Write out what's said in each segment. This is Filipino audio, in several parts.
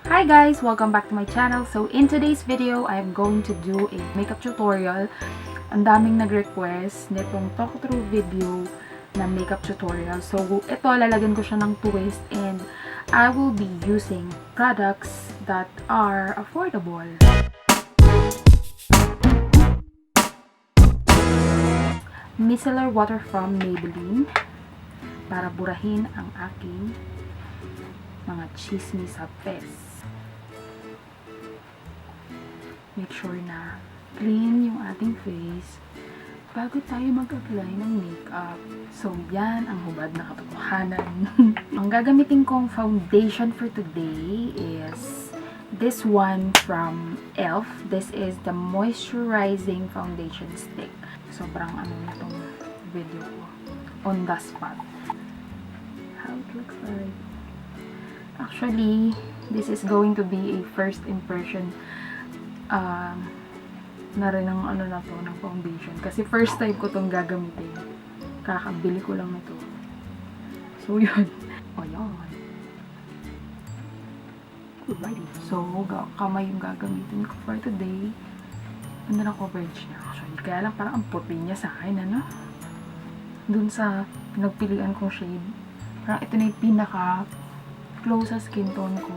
Hi guys! Welcome back to my channel. So in today's video, I am going to do a makeup tutorial. Ang daming nag-request nitong talk through video na makeup tutorial. So ito, lalagyan ko siya ng twist and I will be using products that are affordable. Micellar water from Maybelline para burahin ang aking mga chismis sa face. Make sure na clean yung ating face bago tayo mag-apply ng makeup. So, yan ang hubad na katotohanan. Ang gagamitin kong foundation for today is this one from e.l.f. This is the moisturizing foundation stick. Sobrang nitong video ko. On the spot. How it looks like. Actually, this is going to be a first impression na rin ng na to, ng foundation. Kasi first time ko tong gagamitin. Kakabili ko lang na to. So, yun. O, yun. Alrighty. So, kamay yung gagamitin ko for today. Ano na coverage niya? Actually, kaya lang parang ang puti niya sa akin, ano? Dun sa pinagpilian kong shade. Parang ito na yung pinaka close sa skin tone ko.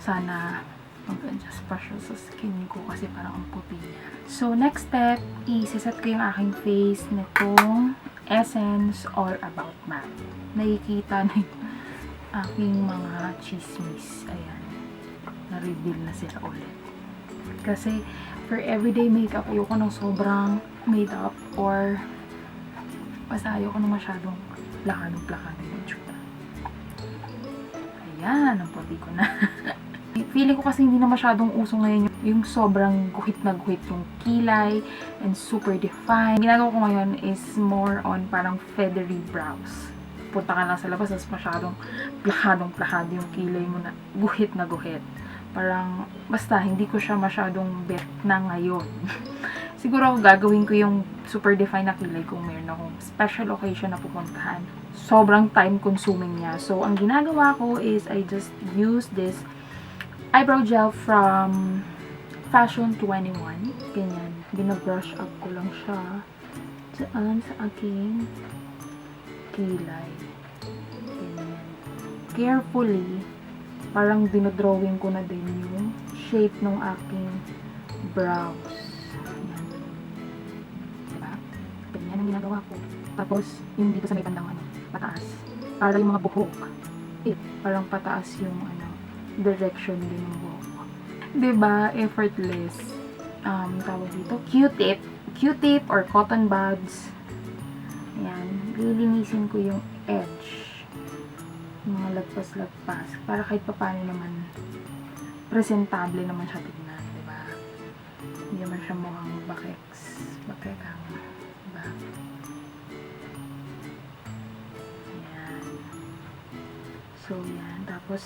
Sana mag-adjust pa siya sa skin ko kasi parang ang puti niya. So, next step, i-set ko yung aking face nitong Essence All About Matte. Nakikita na yung aking mga chismis. Ayan. Na-reveal na sila ulit. Kasi, for everyday makeup, ayoko ng sobrang made up or basta ayoko ng masyadong plakadong-plakadong yung tsura. Ayan, ang puti ko na. Feeling ko kasi hindi na masyadong uso ngayon yung sobrang guhit na guhit yung kilay and super defined. Ginagawa ko ngayon is more on parang feathery brows. Punta ka lang sa labas, tapos masyadong plakadong-plakado yung kilay mo na guhit na guhit. Parang, basta, hindi ko siya masyadong bet na ngayon. Siguro ako gagawin ko yung super defined na kilay kung mayroon akong special occasion na pupuntahan. Sobrang time consuming niya. So, ang ginagawa ko is I just use this eyebrow gel from Fashion 21. Ganyan. Binabrush up ko lang siya dyan sa aking kilay. Ganyan. Carefully, parang dinodrawing ko na din yung shape ng aking brows. Ganyan. Diba? Ganyan ang ginagawa ko. Tapos, yung dito sa may bandang pataas. Para yung mga buhok. Parang pataas yung direction din ng buhok. Diba? Effortless. Tawag dito. Q-tip or cotton buds. Ayan. Lilinisin ko yung edge. Mga lagpas-lagpas. Para kahit paano naman presentable naman siya tignan. Diba? Hindi naman siya mukhang bakekang. Diba? Ayan. So, yan. Tapos,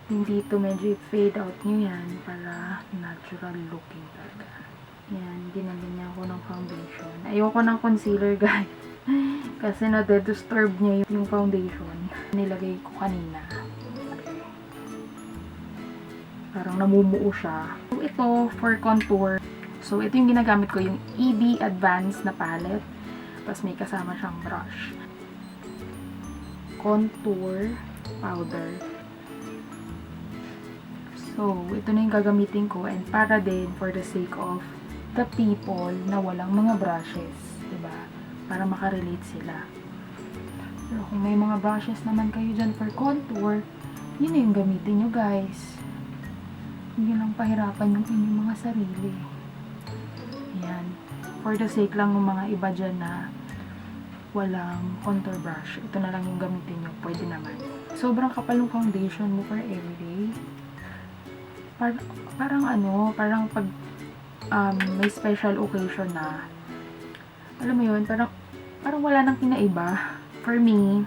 hindi ito medyo i-fade out nyo yan para natural looking talaga. Yan, dinagyan ko ng foundation. Ayoko ng concealer, guys. Kasi na-disturb niya yung foundation. Nilagay ko kanina. Parang namumuo siya. So, ito for contour. So, ito yung ginagamit ko, yung EB Advanced na palette. Tapos may kasama siyang brush. Contour powder. So, ito na yung gagamitin ko and para din for the sake of the people na walang mga brushes, diba? Para makarelate sila. Pero kung may mga brushes naman kayo dyan for contour, yun na yung gamitin nyo, guys. Hindi lang pahirapan yung inyong mga sarili. Yan. For the sake lang ng mga iba dyan na walang contour brush, ito na lang yung gamitin nyo. Pwede naman. Sobrang kapal ng foundation mo for everyday. Parang pag may special occasion na, alam mo yun, parang wala nang kinaiba. For me,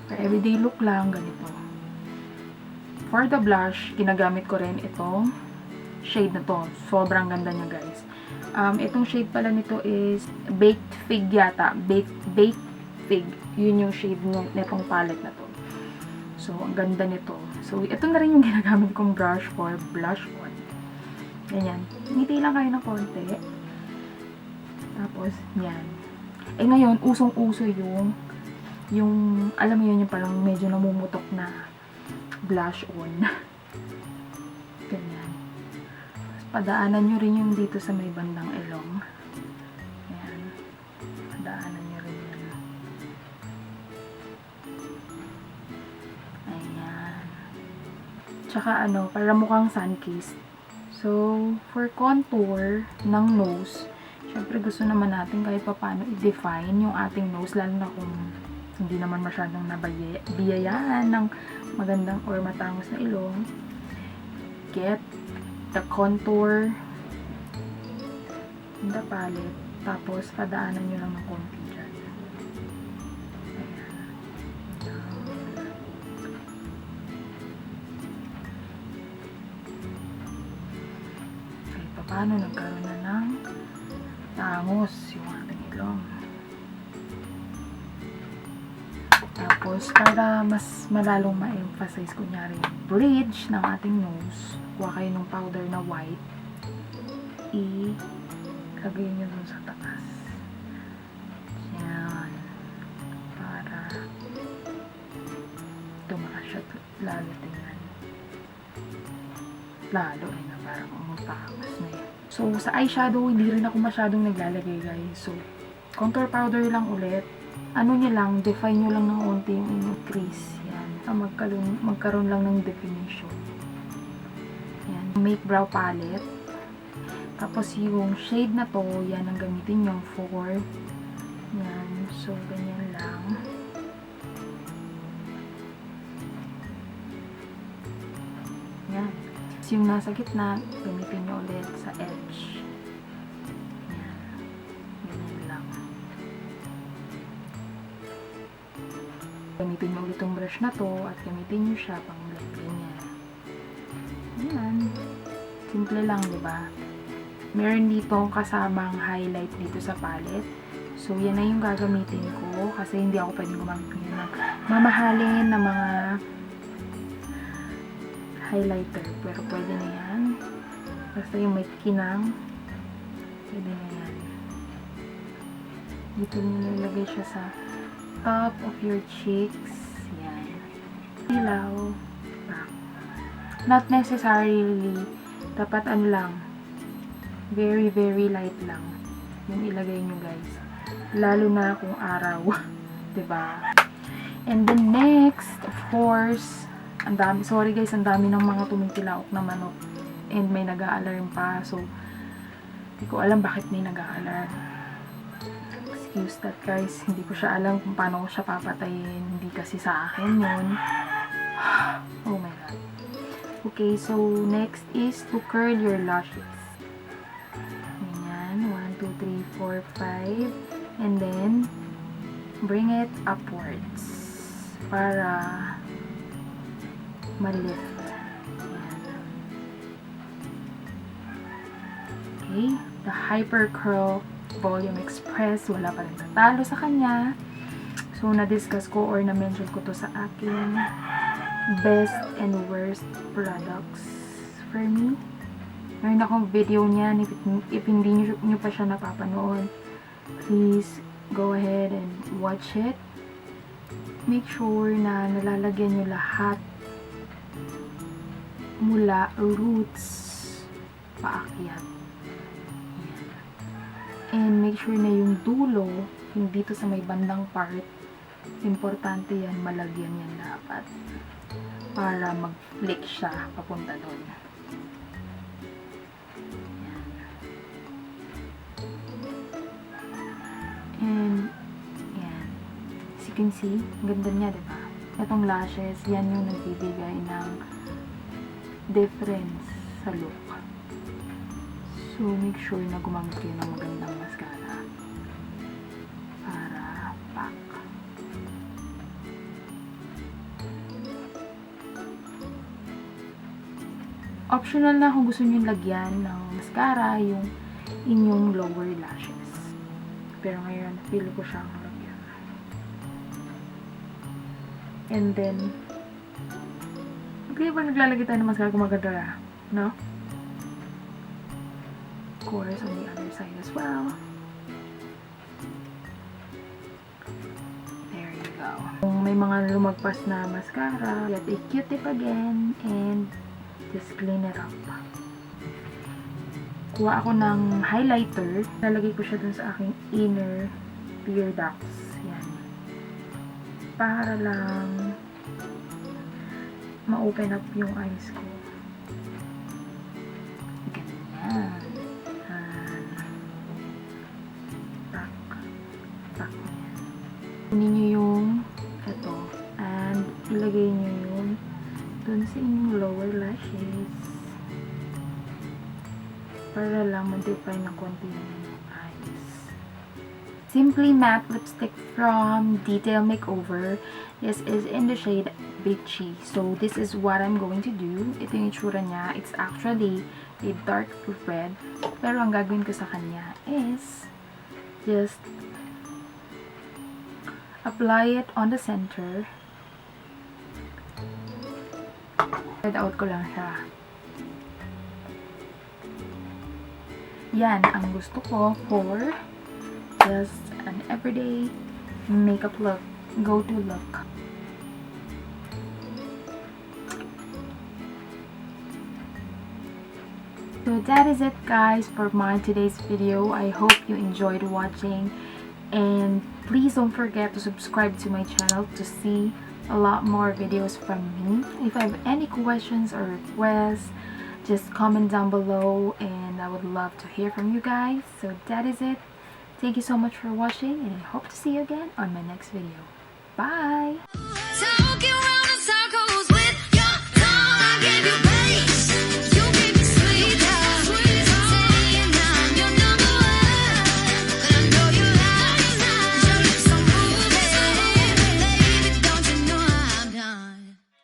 for everyday look lang, ganito. For the blush, ginagamit ko rin itong shade na to. Sobrang ganda niya, guys. Itong shade pala nito is Baked Fig yata. Baked Fig. Yun yung shade nitong palette na to. So, ang ganda nito. So, ito na rin yung ginagamit kong brush for blush on. Ganyan. Ngiti lang kayo ng konti. Tapos, yan. Eh, ngayon, usong-uso yung, alam mo yun, yung parang medyo namumutok na blush on. Ganyan. Tapos, padaanan nyo rin yung dito sa may bandang ilong. Yan. Padaanan nyo rin yan. Ayan. Tsaka ano, para mukhang sun-kissed. So, for contour ng nose, syempre gusto naman natin kahit paano i-define yung ating nose, lalo na kung hindi naman masyadong nabiyayaan ng magandang or matangos na ilong. Get the contour in the palette, tapos padaanan nyo lang ng konti dyan. Ayan. Kahit paano nagkaroon na ng tangos yung ating ilong. Tapos, para mas malalong ma-emphasize, kunyari, bridge ng ating nose, kuha kayo ng powder na white, ilagay nyo dun sa taas. Yan. Para tumakas siya lalo tingnan. Lalo ay na parang umutakas na yun. So, sa eyeshadow, hindi rin ako masyadong naglalagay, guys. So, contour powder lang ulit. Ano nyo lang, define nyo lang ng konti yung inyong crease. Yan. Magkaroon lang ng definition. Yan. Make brow palette. Tapos yung shade na to, yan ang gamitin nyo for. Yan. So, ganyan lang. Yan. So, yung nasa gitna, gamitin nyo ulit sa edge. Yan. Ganyan lang. Gamitin nyo ulit yung brush na to at gamitin nyo siya pang blending niya. Yan. Simple lang, diba? Meron dito kasamang highlight dito sa palette. So, yan na yung gagamitin ko kasi hindi ako pwedeng gumamit ng mamahalin na mga highlighter. Pero pwede na yan. Basta yung may kinang, pwede na yan. Dito nyo nilagay siya sa top of your cheeks. Yan. Ilaw. Back. Not necessarily. Dapat ano lang. Very, very light lang. Yung ilagay nyo, guys. Lalo na kung araw. Diba? And then next, of course, ang dami. Sorry guys, ang dami ng mga tumitilaok na manok. And may nag-a-alarm pa. So, hindi ko alam bakit may nag-a-alarm. Excuse that guys, hindi ko siya alam kung paano ko siya papatayin. Hindi kasi sa akin yun. Oh my god. Okay, so next is to curl your lashes. Ganyan, 1, 2, 3, 4, 5. And then, bring it upwards. Para ma-lift. Okay, the Hyper Curl Volume Express, wala pa rin tatalo sa kanya. So, na-discuss ko or na-mention ko to sa aking best and worst products for me. Meron akong video niyan. If hindi nyo pa siya napapanood, please go ahead and watch it. Make sure na nalalagyan nyo lahat mula roots paakyat. And make sure na yung dulo, yung dito sa may bandang part, importante yan, malagyan yan dapat. Para mag-flick siya papunta doon. And, yan. As you can see, ganda niya, diba? Itong lashes, yan yung nagbibigay ng difference sa look. So, make sure na gumamit kayo ng magandang mascara para pack. Optional na kung gusto nyo lagyan ng mascara yung inyong lower lashes. Pero ngayon, feel ko siyang lagyan. And then, Kaya pag naglalagay tayo ng mascara, gumaganda, no? Of course, on the other side as well. There you go. Kung may mga lumagpas na mascara, get a Q-tip again and just clean it up. Kuha ako ng highlighter. Lalagay ko siya dun sa aking inner tear ducts. Yan. Para lang ma-open up yung eyes ko. Ganyan. Tak. Tak. Kunin nyo yung ito. And ilagay nyo yun dun sa inyong lower lashes. Para lang ma-define ng konti yung eyes. Simply Matte Lipstick from Detail Makeover. This is in the shade Beachy. So, this is what I'm going to do. Ito yung itsura niya. It's actually a dark red. Pero ang gagawin ko sa kanya is just apply it on the center. Red out ko lang siya. Yan ang gusto ko for just an everyday makeup look, go-to look. So that is it, guys, for my today's video. I hope you enjoyed watching, and please don't forget to subscribe to my channel to see a lot more videos from me. If you have any questions or requests, just comment down below and I would love to hear from you guys. So that is it. Thank you so much for watching and I hope to see you again on my next video. Bye!